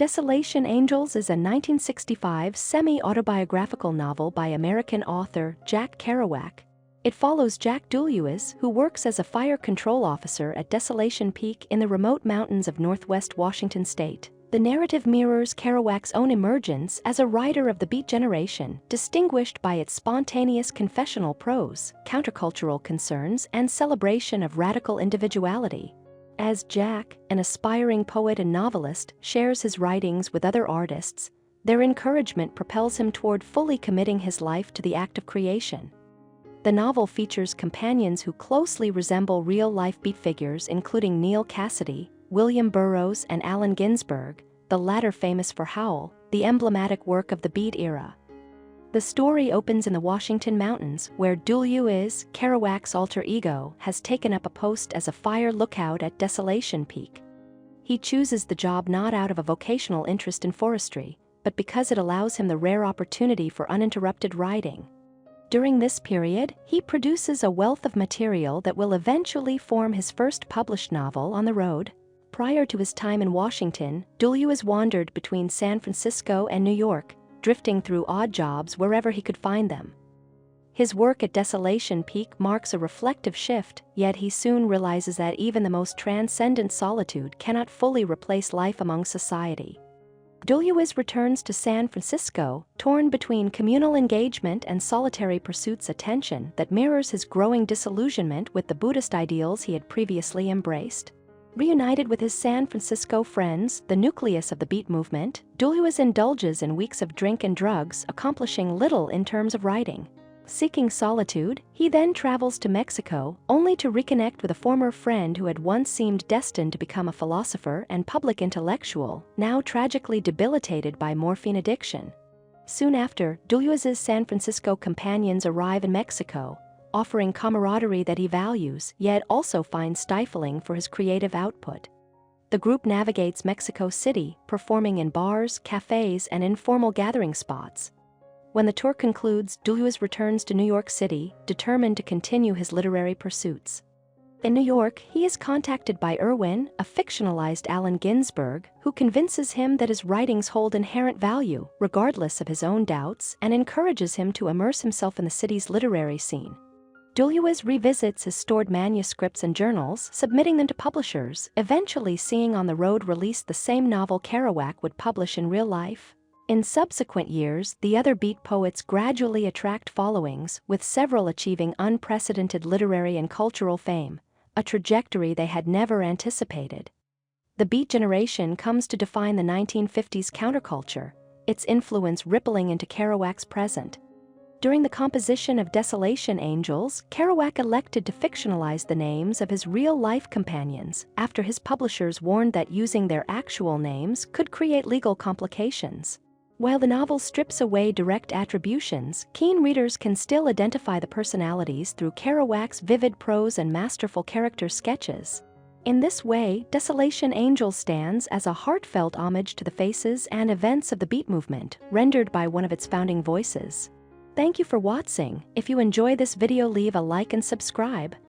Desolation Angels is a 1965 semi-autobiographical novel by American author Jack Kerouac. It follows Jack Kerouac, who works as a fire control officer at Desolation Peak in the remote mountains of northwest Washington state. The narrative mirrors Kerouac's own emergence as a writer of the Beat generation, distinguished by its spontaneous confessional prose, countercultural concerns, and celebration of radical individuality. As Jack, an aspiring poet and novelist, shares his writings with other artists, their encouragement propels him toward fully committing his life to the act of creation. The novel features companions who closely resemble real-life Beat figures, including Neal Cassady, William Burroughs, and Allen Ginsberg, the latter famous for Howl, the emblematic work of the Beat era. The story opens in the Washington Mountains, where Kerouac, Kerouac's alter ego, has taken up a post as a fire lookout at Desolation Peak. He chooses the job not out of a vocational interest in forestry, but because it allows him the rare opportunity for uninterrupted writing. During this period, he produces a wealth of material that will eventually form his first published novel, On the Road. Prior to his time in Washington, Kerouac wandered between San Francisco and New York, drifting through odd jobs wherever he could find them. His work at Desolation Peak marks a reflective shift, yet he soon realizes that even the most transcendent solitude cannot fully replace life among society. Kerouac returns to San Francisco, torn between communal engagement and solitary pursuits, a tension that mirrors his growing disillusionment with the Buddhist ideals he had previously embraced. Reunited with his San Francisco friends, the nucleus of the Beat movement, Kerouac indulges in weeks of drink and drugs, accomplishing little in terms of writing. Seeking solitude, he then travels to Mexico, only to reconnect with a former friend who had once seemed destined to become a philosopher and public intellectual, now tragically debilitated by morphine addiction. Soon after, Kerouac's San Francisco companions arrive in Mexico, offering camaraderie that he values, yet also finds stifling for his creative output. The group navigates Mexico City, performing in bars, cafes, and informal gathering spots. When the tour concludes, Kerouac returns to New York City, determined to continue his literary pursuits. In New York, he is contacted by Irwin, a fictionalized Allen Ginsberg, who convinces him that his writings hold inherent value, regardless of his own doubts, and encourages him to immerse himself in the city's literary scene. Kerouac revisits his stored manuscripts and journals, submitting them to publishers, eventually seeing On the Road release the same novel Kerouac would publish in real life. In subsequent years, the other Beat poets gradually attract followings, with several achieving unprecedented literary and cultural fame, a trajectory they had never anticipated. The Beat generation comes to define the 1950s counterculture, its influence rippling into Kerouac's present. During the composition of Desolation Angels, Kerouac elected to fictionalize the names of his real-life companions, after his publishers warned that using their actual names could create legal complications. While the novel strips away direct attributions, keen readers can still identify the personalities through Kerouac's vivid prose and masterful character sketches. In this way, Desolation Angels stands as a heartfelt homage to the faces and events of the Beat movement, rendered by one of its founding voices. Thank you for watching. If you enjoy this video, leave a like and subscribe.